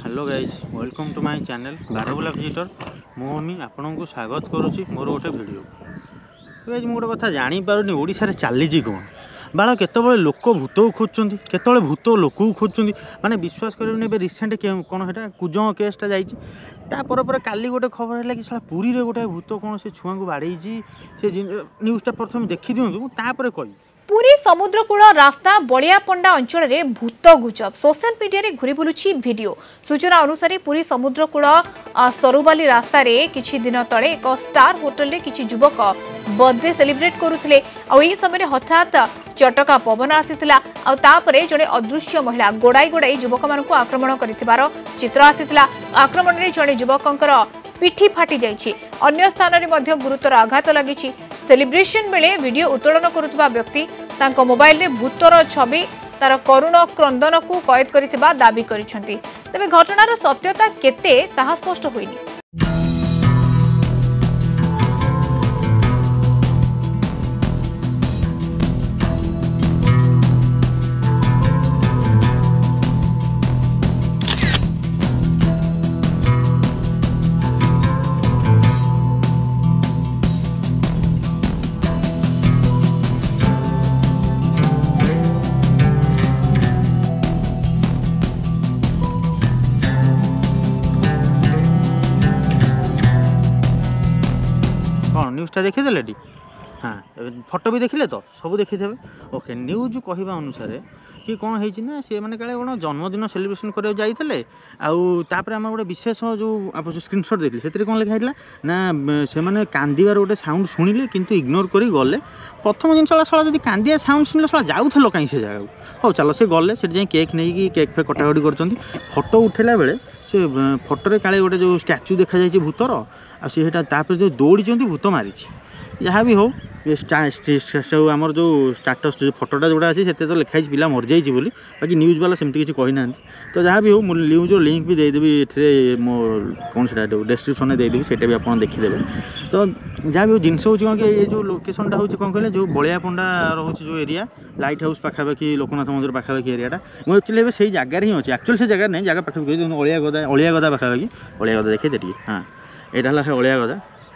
Hello guys welcome to my channel बारबुला visitor मुझे आपन को स्वागत करुच्ची मोर गोटे वीडियो गाइज मुझे गोटे कथा जापारे ओडिशा रे चली कौन बाल केतबले लोक भूत को खोजुंट केतबले भूत लोक को खोजुंट माने विश्वास करें रिसेंट कौन है कुजंग केसटा जापर काली गोटे खबर है कि साला पुरी रे गोटे भूत कौन से छुआ को बाड़े से न्यूज़टा प्रथम देखी दिखाँ तापर कही पुरी समुद्रकूल रास्ता बलियापंडा अंचल में भूत गुजब सोशल मीडिया घुरी बुलुची वीडियो सूचना अनुसार पुरी समुद्रकूल सरुबाली रास्ता रे किछि दिन तले एक स्टार होटल रे किछि युवक बर्थडे सेलिब्रेट करुथिले आ एही समय हठात चटका पवन आसीथिला आ तापरे जड़े अदृश्य महिला गोड़ाई गोड़ाई युवक मानकु आक्रमण करिथिबार चित्र आसीथिला आक्रमण रे जड़े युवकंकर पिठी फाटी जाइछि अन्य स्थान रे मध्य गुरुतर आघात लागिछि सेलिब्रेशन बेले वीडियो उत्तोलन करुवा व्यक्ति तांको मोबाइल रे भूतर छवि तार करुण क्रंदन को कैद करिथिबा दाबी करिसेंती तबे घटनार सत्यता केते ताहा स्पष्ट होइनी। कौन न्यूज़टा देखीदे टी हाँ फोटो भी देखिले तो सब देखी थे ओके न्यूज कहवा अनुसार कि कौन है ना सी मैंने काले कौन जन्मदिन सेलिब्रेशन करने जाते आउे आम गोटे विशेष जो आप स्क्रीनशॉट देखिए से कौन लिखाई ना से मैंने कांदार गोटे साउंड शुणिले किंतु इग्नोर कर गले प्रथम जिन साला जब कांदिया साउंड शुणिले साला जाऊल कहीं से जगह हो चलो से गले से जाए केक नहीं केक फेक कटाकटी कर फोटो उठेला बेले से फोटो काले गोटे जो स्टाच्यू देखा जाए भूतर आपर जो दौड़ी भूत मारी जहाँ भी हो सब आमर जो स्टाटस जो फोटोटा जोड़ा अच्छे से तो लिखाई पिला मर जाइए बोली बाकी न्यूज़ वाला सेमती किसी कहना तो जहाँ भी हो मुझे न्यूज़ लिंक भी देदेवी ये मो कौन से डिस्क्रिप्शन में देदेवी से भी आप देखीदे तो जहाँ भी हो जिनस हो ये जो लोकेशनटा हूँ कौन कहले जो बलियापंडा रोचे जो एरिया लाइट हाउस पाखापाखि लोकनाथ मंदिर पाखापाखि एरियाटा मुझे एक्चुअली से जगार ही अच्छे एक्चुअली से जगह नहीं जगह पाखापाखि अलिया गदा पाखापाखि अलिया गदा देखिए टे हाँ यहाँ है अलिया गदा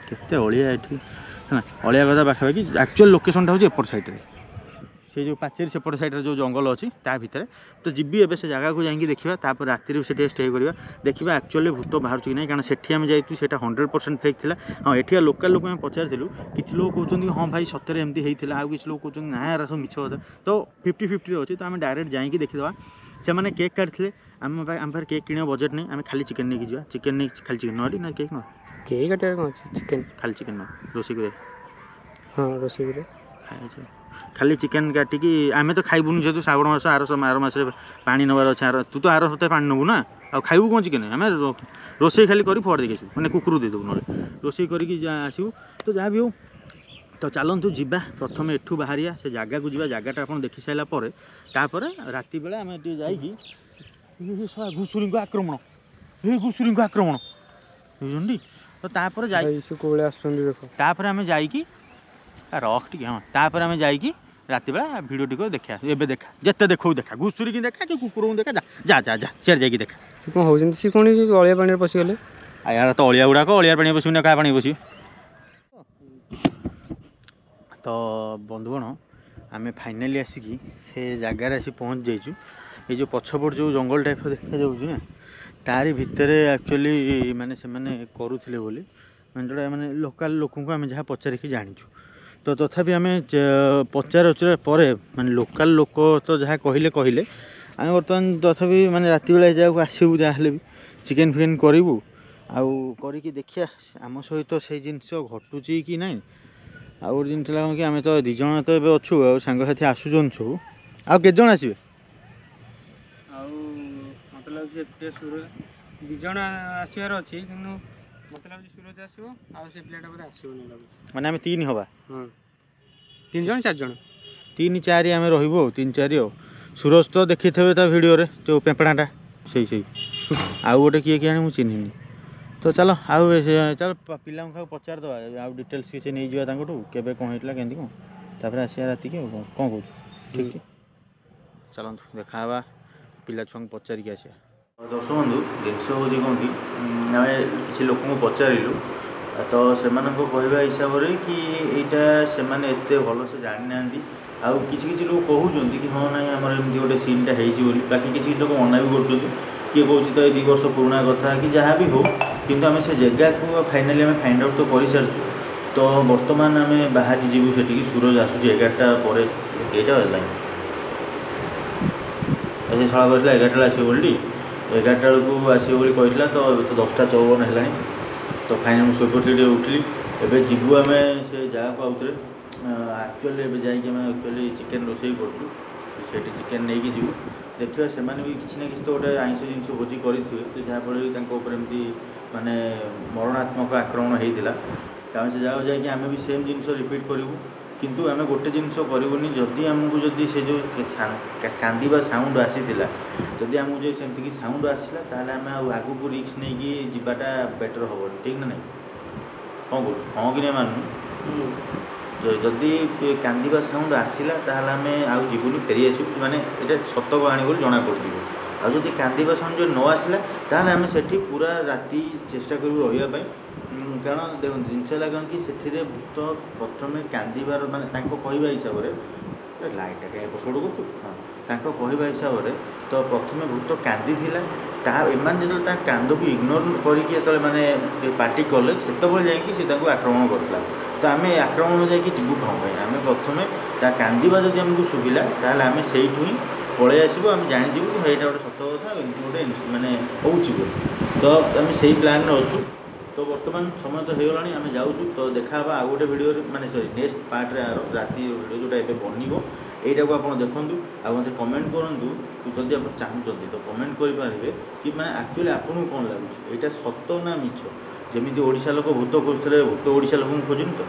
केते अलिया ये है अलिया गदा पाखापाखि एक्चुअल लोकेशनटा हूँ एपट साइड से जो पाचेरी सेपट साइड जो जंगल अच्छी ता भितर तो जीवी एवं से जगह को जाकि देखा राति से स्टे करवा देखा एक्चुअली भूत बाहर कि नहीं कारण से आम जाइए 100% फेक था हाँ ये लोकल लोक पचारू किसी लोग कहते हाँ भाई सतरे एमती होता है किसी लोग कहते ना यार सब मिछ कथा तो 50-50 अच्छे तो आम डायरेक्ट जाकि देखीदा से मैंने केक काटते आम पाखे केक किण बजेट नहीं आम खाली चिकेन नहीं जावा चिकेन नहीं खाली चिकेन नुटी ना केक केक काटे कौन चिकेन खाली चिकेन न रोषे कर हाँ रोषे कर खाली चिकेन काटिकी आम तो खाइबुन जेहतु श्रावण मास आर मास पा नबार अच्छे तू तो आर सप्ताह पा नबू ना आ खाइबू कौन चिकेन आम रोषे खाली कर फड़ देखी मैंने कुकुर देदेबू ना रोषे करसबू तो जहाँ भी हो तो चलतु जावा प्रथम एठू बाहरिया से जगह को जावा जगहटा आप देखी सारापर राति बेला आम जा घुषुरी को आक्रमण ये घुषुरी को आक्रमण बुझुंडी तो तापर जापर आम जाइकी रख टी हाँ तापर आम जाइकी राति बेला भिडियो टी देखा एवं देखा जिते देखो देखा घुषुरी की देखा कि कुकुर को देखा जा जा जा सियार जाइए देखा से कौन हो सी कौन अलिया पानी पशिगले यार तो अलिया गुड़ाक अलिया पानी पशुना क्या पानी पशु तो बंधुगण आम फाइनाली आसिकी से जगार आसी पहुँच जाइचु ये जो पछपट जो जंगल टाइप देखा जाऊँ तारी भितर एक्चुअली माने से माने करुथिले बोली माने जोड़ा माने लोकल लोक को आम जहाँ पचारिकी जानीचु तो तथापि आम पचार उचार पर माने लोकल लोक तो जहाँ कहले कहले आम बर्तमान तथापि माने राति बेला जगह आसबू जहाँ भी चिकेन फिकेन करूँ आउ करिकी देखिया आम सहित से जिनस घटुची कि नाई आउ जिन कि आम तो दिज तो ए अच्छु आ सांगसाथी आसुचन सब आउ के जन आसबे दिज आसबार अच्छी कि मत लगे सूरज आसो से पिलाटा बोधे आसोनी लगे माने आम 3 हवा हाँ 3 जन 4 जन 3-4 आम रही 3-4 सूरज तो देखी थे भिडियो रे जो पेपड़ाटा से आउ गोटे किए किए मुझे चिन्हनी तो चलो आउ चल पिला पचार दवा आउ डिटेल्स किसी नहीं जावा केबे कौन होता केमती कौन तापर आसिया राति की कौन कौन ठीक चलतु देखा ପିଲା ଛୁଆଙ୍କୁ ପଚାରିକି ଆସିବା। ଦର୍ଶକ ବନ୍ଧୁ ଜିନିଷ ହେଉଛି କ'ଣ କି ଆମେ କିଛି ଲୋକଙ୍କୁ ପଚାରିଲୁ ତ ସେମାନଙ୍କ କହିବା ହିସାବରେ କି ଏଇଟା ସେମାନେ ଏତେ ଭଲସେ ଜାଣିନାହାନ୍ତି। ଆଉ କିଛି କିଛି ଲୋକ କହୁଛନ୍ତି କି ହଁ ନାଇଁ ଆମର ଏମିତି ଗୋଟେ ସିନ୍ଟା ହେଇଛି ବୋଲି, ବାକି କିଛି କିଛି ଲୋକ ମନା ବି କରୁଛନ୍ତି। କିଏ କହୁଛି ତ ଏଇ 2 ବର୍ଷ ପୁରୁଣା କଥା କି ଯାହା ବି ହଉ, କିନ୍ତୁ ଆମେ ସେ ଜାଗାକୁ ଫାଇନାଲି ଆମେ ଫାଇଣ୍ଡ ଆଉଟ୍ ତ କରିସାରିଛୁ। ତ ବର୍ତ୍ତମାନ ଆମେ ବାହାରି ଯିବୁ ସେଠିକି। ସୁରଜ ଆସୁଛି 11ଟା ପରେ, ଏଇଟା ହେଲାଣି ସେ ଶଳା କହିଥିଲା 11ଟା ବେଳେ ଆସିବ ବୋଲି, 11ଟା ବେଳକୁ ଆସିବ ବୋଲି କହିଥିଲା। ତ ଏବେ ତ 10ଟା 54 ହେଲାଣି। ତ ଫାଇନାଲି ମୁଁ ଶୋଇପଡ଼ିଥିଲି, ଟିକେ ଉଠିଲି। ଏବେ ଯିବୁ ଆମେ ସେ ଜାଗାକୁ ଆଉଥରେ। ଆକ୍ଚୁଆଲି ଏବେ ଯାଇକି ଆମେ ଆକ୍ଚୁଆଲି ଚିକେନ୍ ରୋଷେଇ କରୁଛୁ, ସେଇଠି ଚିକେନ୍ ନେଇକି ଯିବୁ। ଦେଖିବା ସେମାନେ ବି କିଛି ନା କିଛି ତ ଗୋଟେ ଆଇଁଷ ଜିନିଷ ଭୋଜି କରିଥିବେ, ତ ଯାହାଫଳରେ କି ତାଙ୍କ ଉପରେ ଏମିତି ମାନେ ମରଣାତ୍ମକ ଆକ୍ରମଣ ହେଇଥିଲା। ତ ଆମେ ସେ ଜାଗାକୁ ଯାଇକି ଆମେ ବି ସେମ୍ ଜିନିଷ ରିପିଟ୍ କରିବୁ। କିନ୍ତୁ ଆମେ ଗୋଟେ ଜିନିଷ କରିବୁନି, ଯଦି ଆମକୁ ଯଦି ସେ ଯେଉଁ କାନ୍ଦିବା ସାଉଣ୍ଡ ଆସିଥିଲା, ଯଦି ଆମକୁ ଯଦି ସେମିତିକି ସାଉଣ୍ଡ ଆସିଲା ତାହେଲେ ଆମେ ଆଉ ଆଗକୁ ରିସ୍କ ନେଇକି ଯିବାଟା ବେଟର୍ ହେବନି, ଠିକ୍ ନା ନାହିଁ? କ'ଣ କହୁଛୁ? ହଁ କି ନାହିଁ ମାନୁ? ଯଦି କାନ୍ଦିବା ସାଉଣ୍ଡ ଆସିଲା ତାହେଲେ ଆମେ ଆଉ ଯିବୁନି, ଫେରିଆସିବୁ। ମାନେ ଏଇଟା ସତ କାହାଣୀ ବୋଲି ଜଣାପଡ଼ିଯିବ। ଆଉ ଯଦି କାନ୍ଦିବା ସାଉଣ୍ଡ ଯଦି ନ ଆସିଲା ତାହେଲେ ଆମେ ସେଠି ପୁରା ରାତି ଚେଷ୍ଟା କରିବୁ ରହିବା ପାଇଁ। କାରଣ ଦେଖନ୍ତୁ ଜିନିଷ ହେଲା କ'ଣ କି ସେଥିରେ ଭୂତ ପ୍ରଥମେ କାନ୍ଦିବାର ମାନେ ତାଙ୍କ କହିବା ହିସାବରେ, ଲାଇଟ୍ଟା କାହିଁ ଏପଟ ସେପଟ କରୁଛୁ? ହଁ, ତାଙ୍କ କହିବା ହିସାବରେ ତ ପ୍ରଥମେ ଭୂତ କାନ୍ଦିଥିଲା। ଏମାନେ ଯେତେବେଳେ ତା କାନ୍ଦକୁ ଇଗ୍ନୋର କରିକି ଯେତେବେଳେ ମାନେ ପାଟି କଲେ, ସେତେବେଳେ ଯାଇକି ସେ ତାଙ୍କୁ ଆକ୍ରମଣ କରିଥିଲା। ତ ଆମେ ଆକ୍ରମଣ ଯାଇକି ଯିବୁ କ'ଣ ପାଇଁ? ଆମେ ପ୍ରଥମେ ତା କାନ୍ଦିବା ଯଦି ଆମକୁ ଶୁଭିଲା ତାହେଲେ ଆମେ ସେଇଠୁ ହିଁ ପଳେଇ ଆସିବୁ। ଆମେ ଜାଣିଯିବୁ କି ଏଇଟା ଗୋଟେ ସତ କଥା, ଏମିତି ଗୋଟେ ମାନେ ହେଉଛି ବୋଲି। ତ ଆମେ ସେଇ ପ୍ଲାନ୍ରେ ଅଛୁ। ତ ବର୍ତ୍ତମାନ ସମୟ ତ ହେଇଗଲାଣି, ଆମେ ଯାଉଛୁ। ତ ଦେଖା ହେବା ଆଉ ଗୋଟେ ଭିଡ଼ିଓରେ, ମାନେ ସରି ନେକ୍ସଟ ପାର୍ଟରେ, ରାତି ଭିଡ଼ିଓ ଯେଉଁଟା ଏବେ ବନିବ এইটাକୁ ଆପଣ ଦେଖନ୍ତୁ। ଆଉ ମୋତେ କମେଣ୍ଟ କରନ୍ତୁ, ଯଦି ଆପଣ ଚାହୁଁଛନ୍ତି ତ କମେଣ୍ଟ କରିପାରିବେ କି ମାନେ ଆକ୍ଚୁଆଲି ଆପଣଙ୍କୁ କ'ଣ ଲାଗୁଛି, ଏଇଟା ସତ ନା ମିଛ? ଯେମିତି ଓଡ଼ିଶା ଲୋକ ଭୂତ ଖୋଜୁଥିଲେ, ଭୂତ ଓଡ଼ିଶା ଲୋକଙ୍କୁ ଖୋଜୁନି ତ?